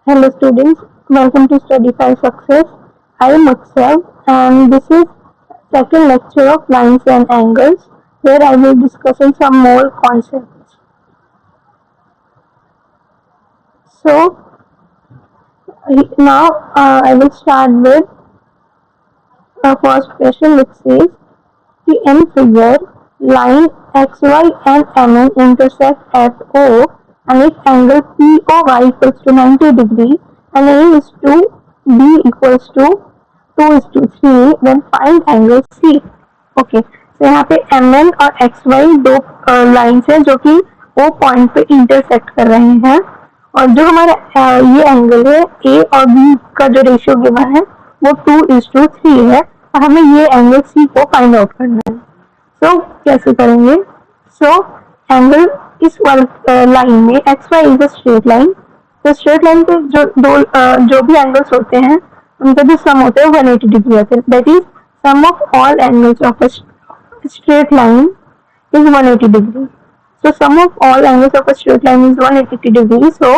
Hello students, welcome to Studify Success. I am Akshar and this is second lecture of lines and angles where I will be discussing some more concepts. So now I will start with the first question which says the n figure line xy and mn intersect at O and its angle POY equals to 90 degree and A is to B equals to 2 is to 3 then find angle C. Okay तो यहाँ पे M N और x Y दो lines हैं जो कि O point पे intersect कर रहे हैं और जो हमारा ये एंगल है ए और बी का जो रेशियो गिवन है वो 2:3 है और हमें ये एंगल सी को फाइंड आउट करना है. सो कैसे करेंगे? सो एंगल इस लाइन में X Y is a straight line. तो स्ट्रेट लाइन पे जो भी एंगल्स होते हैं उनका जो सम होता है 180 डिग्री होता है. That is sum of all angles of a straight line is 180 degree. So sum of all angles of a straight line is 180 degree. So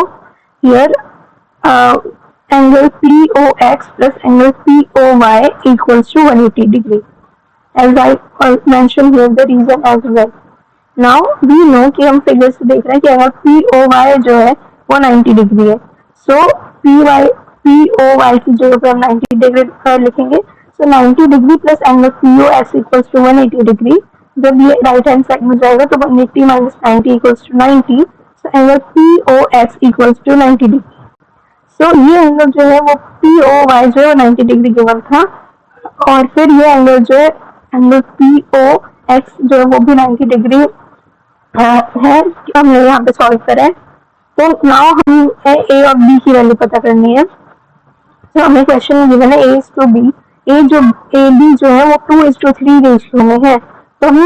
here uh, angle POX plus angle POY equals to 180 degree. As I mentioned here the reason as well. Now we know कि हम figure से देख रहे हैं कि अगर POY जो है वो 90 डिग्री है. So POY की जगह पे हम 90 डिग्री लिखेंगे. So 90 degree plus angle POX equals to 180 degree. जब ये राइट हैंड साइड में जाएगा तो 180 minus 90 equals to 90. So angle POX equals to 90 degree. So ये एंगल जो है वो POY जो है वो 90 डिग्री गिवन था और फिर ये एंगल जो है एंगल POX जो है वो भी 90 डिग्री है. हमने यहाँ पे सॉल्व करा है. तो नाउ हमें ए और बी की वैल्यू पता करनी है. तो हमें क्वेश्चन गिवन है A is to B. A B जो है वो 2:3 रेशियो में है. तो हम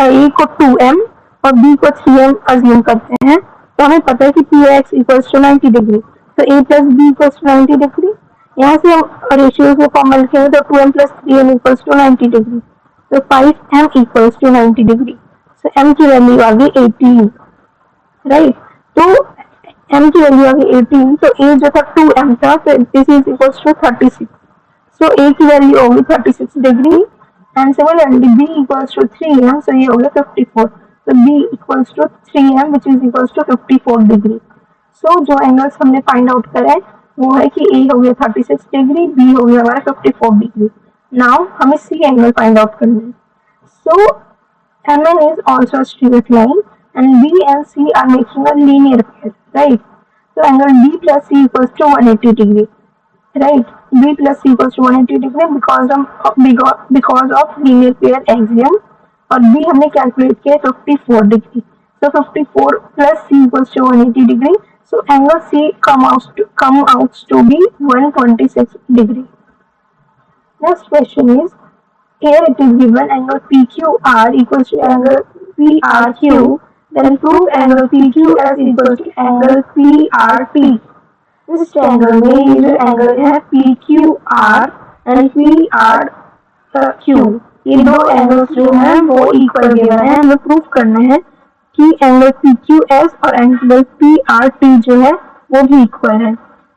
ए को 2m और बी को 3m अज्यूम करते हैं. तो हमें पता है कि PX इक्वल्स टू 90 डिग्री. तो A plus B equals to 90 degree. यहाँ से हम रेशियो के फॉर्म में लिखेंगे तो 2m plus 3m equals to 90 degree. तो 5m equals to 90 degree. So m की वैल्यू आ गई 18. राइट. तो m की वैल्यू आ गई 18. तो a जो था 2m था तो this is equals to 36. So A की वैल्यू होगी 36 degree and similarly B equals to 3m. So ये हो गया 54. तो B equals to 3m which is equals to 54 degree. So जो एंगल्स हमने फाइंड आउट करा है वो है कि A हो गया 36 डिग्री, B हो गया हमारा 54 डिग्री. नाउ हमें C एंगल फाइंड आउट करना है. सो MN is also a straight line and B and C are making a linear pair, right? So angle B plus C equals to 180 degree. Right, B plus C equals to 180 degree because of linear pair axiom. और B हमने calculate किया 54 degree. So 54 plus C equals to 180 degree. So angle C come out to be 126 degree. Next question is, here it is given angle PQR equals to angle PRQ. Then prove angle PQS equals to angle PRT. इस triangle में ये जो angle है PQR and PRQ, ये दो angles जो हैं वो इक्वल गिवन है. हमें प्रूफ करना है कि एंगल PQS और एंगल PRT जो है वो भी इक्वल है.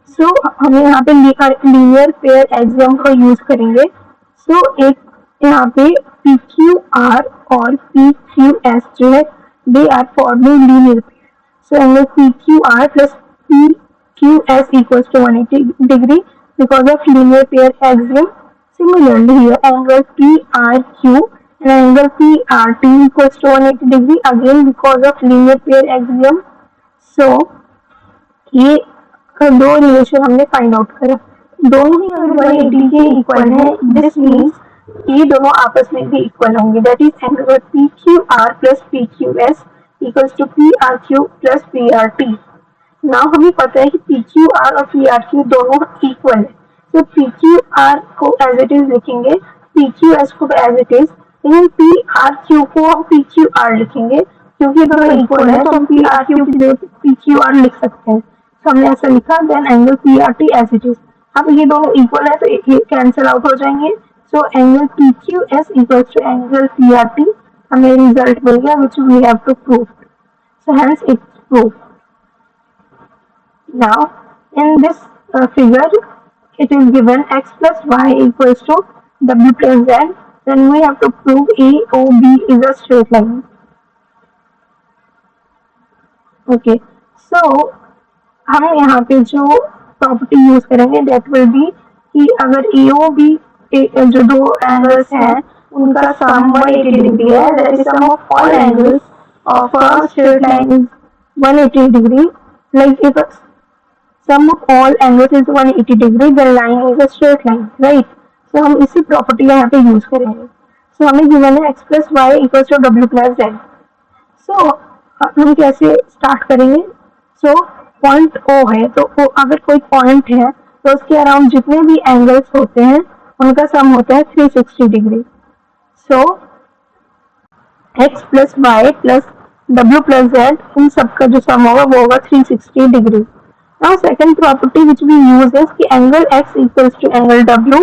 सो हमें यहाँ पे लीनियर पेयर एक्सियम को यूज करेंगे. सो एक यहाँ पे PQR और PQS जो है they are forming linear pair. So angle PQR plus QS equals to 180 degree because of linear pair axiom. Similarly, here angle PRQ and angle PRT equals to 180 degree again because of linear pair axiom. So ये दो relation हमने find out करा. दोनों ही अगर 180 के equal है this means ये दोनों आपस में भी इक्वल होंगे. That is angle PQR plus PQS equals to PRQ plus PRT. Now हमें पता है कि PQR और PRQ दोनों इक्वल है. तो PQR को एज इट इज लिखेंगे, PQS को एज इट इज, लेकिन PRQ को हम PQR लिखेंगे क्योंकि दोनों इक्वल है. तो हम PRQ की जगह PQR लिख सकते हैं. तो हमने ऐसा लिखा. Then angle PRT as it is. अब ये दोनों इक्वल है तो ये कैंसिल आउट हो जाएंगे. So angle PQS equals to angle PRT. हमें रिजल्ट मिल गया which we have to prove. So hence it's proof. Now In this figure, it is given x plus y equals to w plus z. Then we have to prove AOB is a straight line. Okay, so हम यहाँ पे जो property use करेंगे that will be कि अगर AOB जो दो angles हैं उनका सम 180 डिग्री है, that is sum of all angles of a straight line is 180 degree. Like if sum of all angles is 180 degree, the line is a straight line, right? So हम इसी property यहाँ पे use करेंगे. So हमें given है x plus y equals to w plus z. So हम कैसे start करेंगे? So पॉइंट O है, तो O अगर कोई पॉइंट है तो उसके अराउंड जितने भी एंगल्स होते हैं उनका सम होता है 360 degree. So x plus y plus w plus z इन सबका जो सम होगा वो होगा 360 degree. Now second property which we use is कि angle x equals to angle w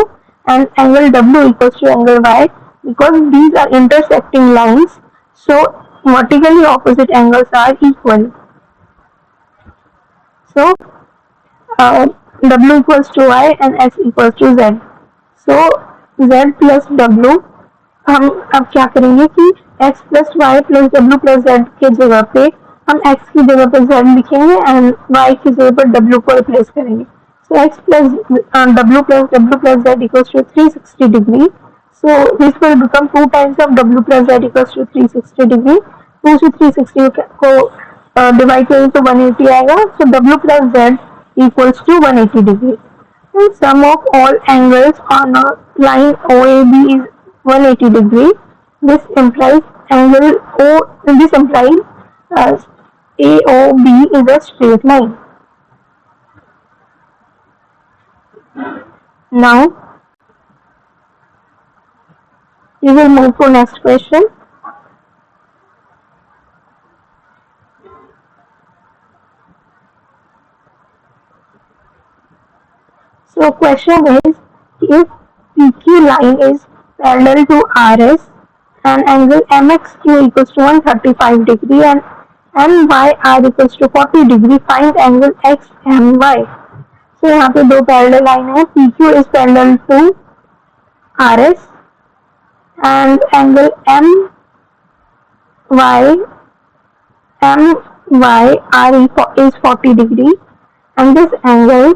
and angle w equals to angle y, because these are intersecting lines, so vertically opposite angles are equal. So w equals to y and x equals to z. So z plus w, हम अब क्या करेंगे कि x plus y plus w plus z के जगह पे हम x की जगह पे z लिखेंगे एंड y की जगह पर w को रिप्लेस करेंगे. So x plus w plus z equals to 360 degree. So this will become 2 times of w plus z equals to 360 degree. 2 से 360 को डिवाइड करें तो 180 आएगा. So w plus z equals to 180 degree. And sum of all angles on a line OAB is 180 degree. This implies angle O. This implies AOB is a straight line. Now we will move to next question. So question is, if PQ line is parallel to RS and angle MXQ equals to 135 degree and MYR equals to 40 degree, find angle XMY. So यहाँ पे दो parallel line है, PQ is parallel to RS and angle MYR is 40 degree and this angle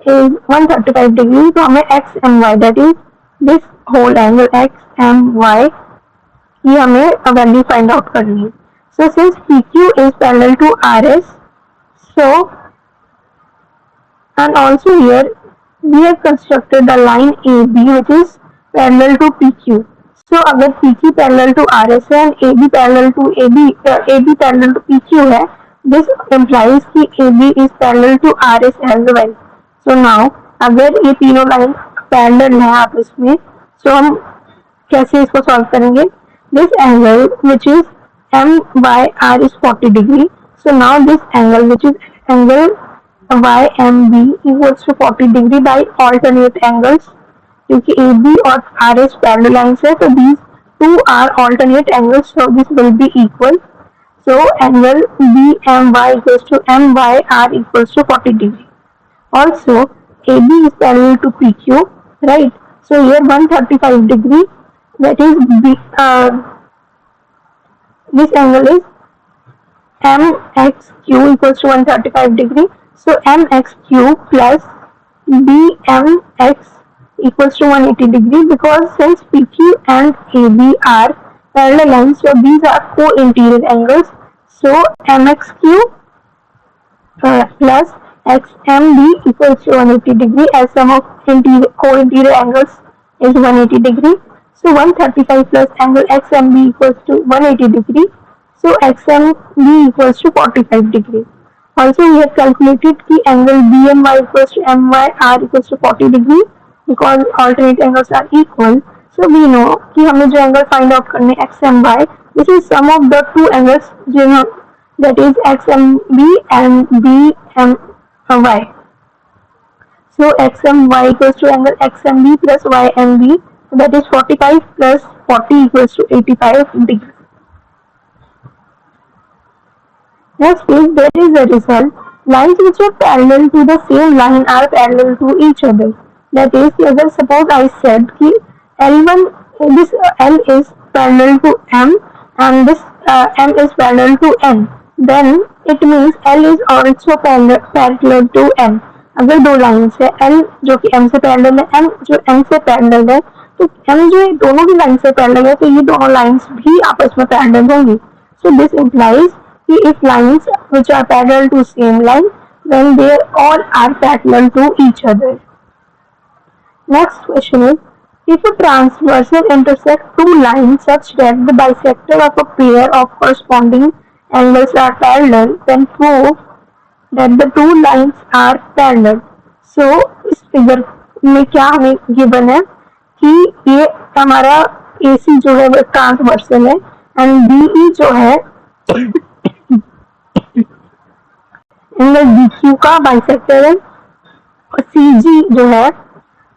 is 135 degree. तो हमें XMY, that is this whole angle XMY की हमें value find out करनी है. So since PQ is parallel to RS, so and also here we have constructed the line AB which is parallel to PQ. So अगर PQ parallel to RS है and AB parallel to AB parallel to PQ है, this implies कि AB is parallel to RS as well. So now अगर ये तीनों line parallel है आपस में, so हम कैसे इसको सॉल्व करेंगे? This angle which is MYR is 40 degree. So now this angle which is angle YMB equals to 40 degree by alternate angles. क्योंकि AB और RS पैरेलल लाइन्स है, so these two are alternate angles, so this will be equal. So angle BMY equals to MYR equals to 40 degree. Also AB is parallel to PQ, right? So here 135 degree, that is this angle is MXQ equals to 135 degree. So MXQ plus BMX equals to 180 degree, because since PQ and AB are parallel lines, so these are co-interior angles. So MXQ plus XMB equals to 180 degree, as sum of co-interior angles is 180 degree. So 135 plus angle XMB equals to 180 degree. So XMB equals to 45 degree. Also we have calculated the angle BMY equals to MYR equals to 40 degree, because alternate angles are equal. So we know कि हमें जो angle find out करने XMY, which is sum of the two angles, that is XMB and BMY. So XMY equals to angle XMB plus YMB, that is 45 plus 40 equals to 85 degree. Next is, there is a result Lines which are parallel to the same line are parallel to each other. That is, अगर suppose I said कि L1 this L is parallel to M and this M is parallel to N, then it means L is also parallel to M. अगर दो lines है L जो कि M से parallel है, M जो N से पैरेलल है, तो M जो दोनों की लाइन से पैरेलल है, तो ये दोनों लाइन्स भी आपस में पैरेलल होंगी. So this implies if lines which are parallel to same line, then they all are parallel to each other. Next question is, if a transversal intersects two lines such that the bisector of a pair of corresponding angles are parallel, then prove that the two lines are parallel. So इस figure में क्या हमें given है कि ये हमारा AC जो है वो ट्रांसवर्सल है एंड BE जो है एंगल BQ का बाइसेक्टर है और CG जो है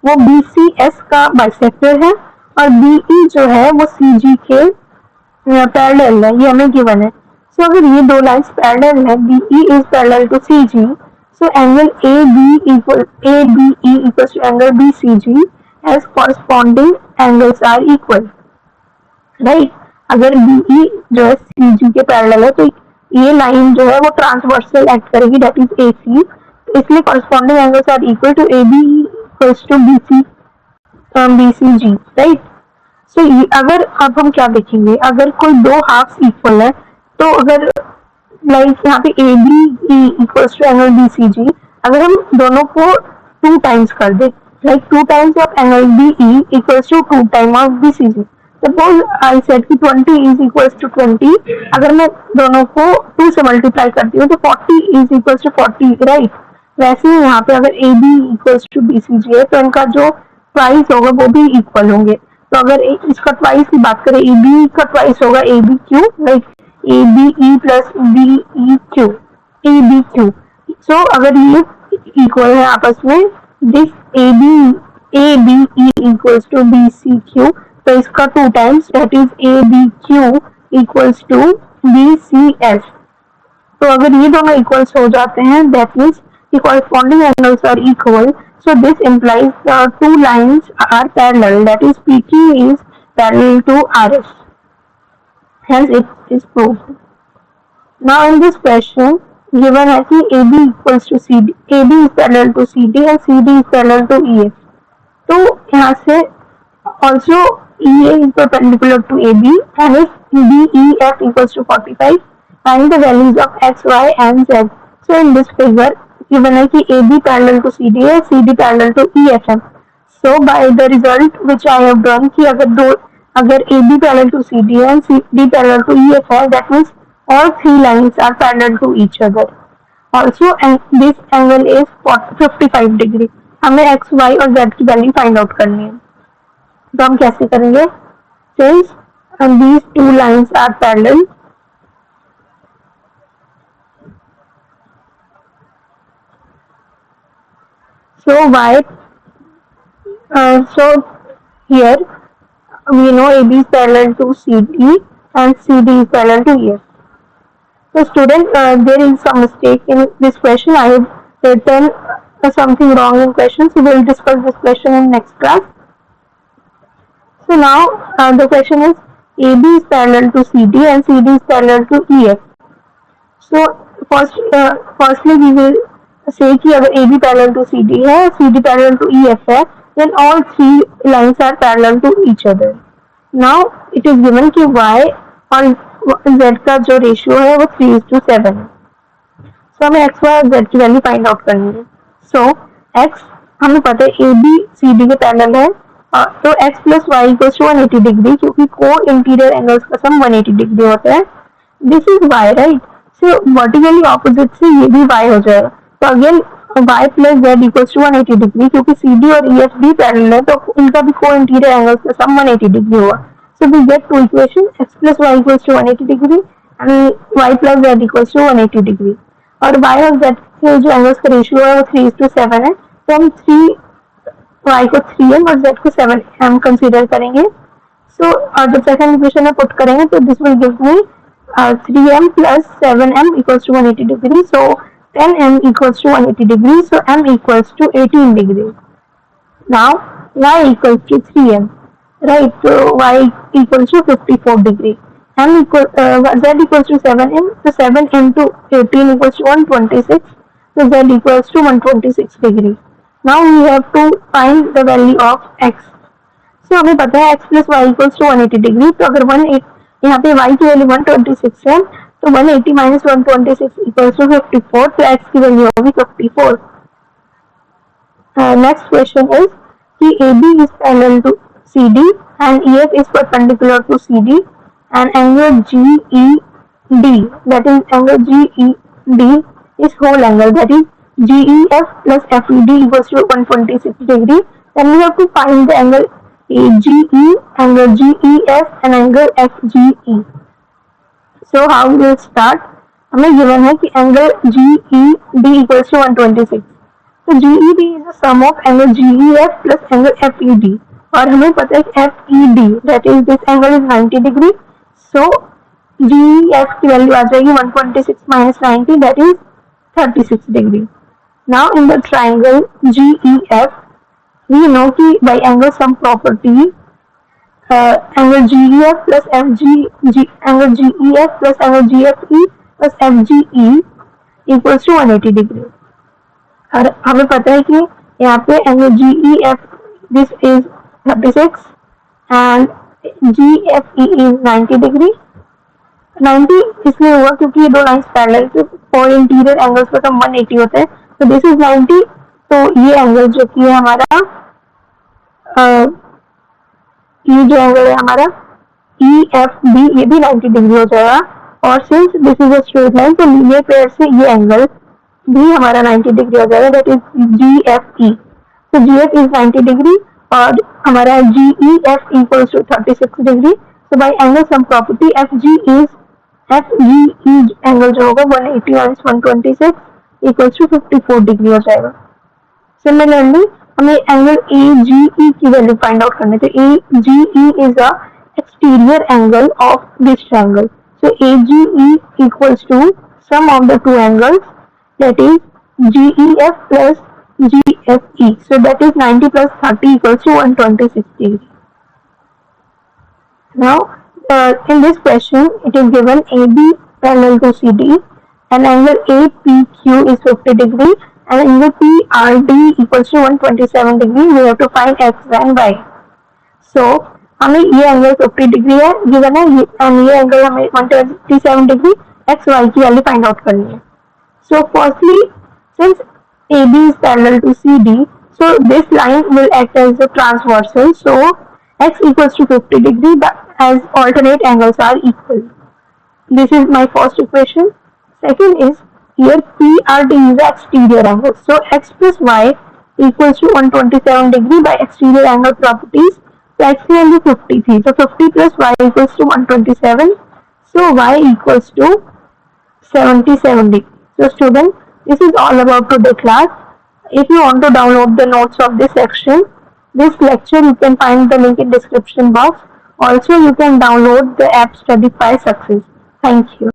वो BCS का बाइसेक्टर है और BE जो है वो CG के पैरेलल है. ये हमें गिवन है. सो अगर ये दो लाइन्स पैरेलल है, BE is parallel to CG, so angle ABE equals to angle BCG as corresponding angles are equal. Right, अगर BE जो है CG के पैरेलल है तो ये लाइन जो है वो ट्रांसवर्सल एक्ट करेगी, दैट इज AC, तो इसलिए corresponding angles are equal to ABE equals to BCG. Right, so अगर अब हम क्या देखेंगे, अगर कोई दो हाफ इक्वल है तो अगर लाइक यहाँ पे ABE equals to angle BCG, अगर हम दोनों को 2 टाइम्स कर दे, like 2 times of angle BE equals to 2 time of BCG. Suppose I said कि 20 इज इक्वल्स टू 20, अगर मैं दोनों को 2 से मल्टीप्लाई करती हूँ तो 40 इज इक्वल्स टू 40. राइट, वैसे ही यहाँ पे अगर AB इक्वल्स टू BCG है तो इनका जो ट्वाइस होगा वो भी इक्वल होंगे. तो अगर इसका ट्वाइस की बात करें, AB का ट्वाइस होगा ABQ, like ABE plus ABQ. So अगर ये इक्वल है आपस में, this ABE equals to BCQ, तो इसका 2 times that is ABQ equals to BCS. तो अगर ये दोनों इक्वल्स हो जाते हैं, that means the corresponding angles are equal. So this implies the two lines are parallel, that is PQ is parallel to RS. Hence it is proved. Now in this question given है कि AB equals to CD, AB is parallel to CD and CD is parallel to EF. तो यहाँ से also EA is perpendicular to AB and if BEF equals to 45, find the values of X, Y and Z. So in this figure given है कि AB parallel to CD है, CD parallel to EF है. So by the result which I have done कि अगर AB parallel to CD है and CD parallel to EF है, that means all 3 lines are parallel to each other. Also this angle is 55 degree. हमें X, Y और Z की value find out करनी है. तो हम कैसे करेंगे, since these 2 lines are parallel, so so here we know AB is parallel to CD and CD is parallel to EF. So student, there is some mistake in this question. I have written something wrong in question, so we will discuss this question in next class. So now the question is AB is parallel to CD and CD is parallel to EF. So firstly we will say कि अगर AB parallel to CD है, CD parallel to EF है, then all 3 lines are parallel to each other. Now it is given कि Y और Z का जो ratio है वो 3:7 है. So हमें X, Y और Z की वैल्यू फाइंड आउट करनी है. So X हमें पता है AB CD के पैरेलल है, तो X plus Y equals to 180 degree, क्योंकि को इंटीरियर एंगल्स का सम 180 डिग्री होता है. This is Y, right. So vertically opposite से ये भी Y हो जाएगा. तो again y plus Z equals to 180 degree, क्योंकि CD और EF भी पैरेलल है तो इनका भी को इंटीरियर एंगल्स का सम 180 डिग्री होगा. So we get two equation, x plus y equals to 180 degree and y plus z equals to 180 degree. और y और z के जो एंगल्स का रेशियो है वो 3:7 है, तो हम 3y को 3m और z को 7m कंसीडर करेंगे. सो जब सेकंड इक्वेशन में पुट करेंगे तो this will give me 3m plus 7m equals to 180 degree. So 10m equals to 180 degrees, so m equals to 18 degrees. Now y equals to 3m, right? So y equals to 54 degree. Z equals to 7m, so 7 into 18 equals to 126. So z equals to 126 degree. Now we have to find the value of x. So हमें पता है x plus y equals to 180 degree. तो अगर यहाँ पे y की value 126 है, तो 180 minus 126 equals to 54. तो x की वैल्यू होगी 54. Next question is कि AB is parallel to CD and EF is perpendicular to CD and angle GED, that is angle GED is whole angle, that is GEF plus FED equals to 126 degree. Then we have to find the angle AGE, angle GEF and angle FGE. So how we will start? हमें given है कि angle GED equals to 126. So GED is the sum of angle GEF plus angle FED. और हमें पता है कि FED, that is this angle is 90 degree. So GEF की value आ जाएगी 126 minus 90, that is 36 degree. Now in the triangle GEF, we know कि by angle sum property, angle GEF plus angle GEF plus angle GFE plus FGE equals to 180 degree. और हमें पता है कि यहाँ पे angle GEF this is 36 and GFE is 90 degree. 90 इसलिए हुआ क्योंकि ये दो लाइंस पैरेलल थे और इंटीरियर एंगल्स का सम 180 होता है. तो दिस इज 90. तो ये एंगल जो कि है हमारा ये जो एंगल है हमारा EFB, ये भी 90 डिग्री हो जाएगा. और since this is a straight line, तो लीनियर पेयर से ये एंगल भी हमारा 90 डिग्री हो जाएगा, दैट इज GFE. तो GF इज 90 डिग्री और हमारा GEF इक्वल्स टू 36 डिग्री. तो bye angle sum property FGE angle जो होगा 180 माइनस 126 इक्वल्स टू 54 डिग्री हो जाएगा. सिमिलरली हमें एंगल AGE की वैल्यू फाइंड आउट करनी है. तो AGE is a exterior angle of this triangle. So AGE equals to sum of the two angles, that is GEF plus GFE. So that is 90 plus 30 equals to 126 degree. Now in this question it is given AB parallel to CD and angle APQ is 50 degree and angle PRD equals to 127 degree. We have to find X and Y. So हमें ये angle 50 degree है given है and ये angle हमें 127 degree. X Y की value find out करनी है. So firstly, since AB is parallel to CD, so this line will act as a transversal. So x equals to 50 degree as alternate angles are equal. This is my first equation. Second is here PRD is the exterior angle. So x plus y equals to 127 degree by exterior angle properties. So x की value 50 थी. So 50 plus y equals to 127. So y equals to 77 degree. So student, this is all about today's class. If you want to download the notes of this section, this lecture, you can find the link in description box. Also, you can download the app STUDIFYSUCCESS. Thank you.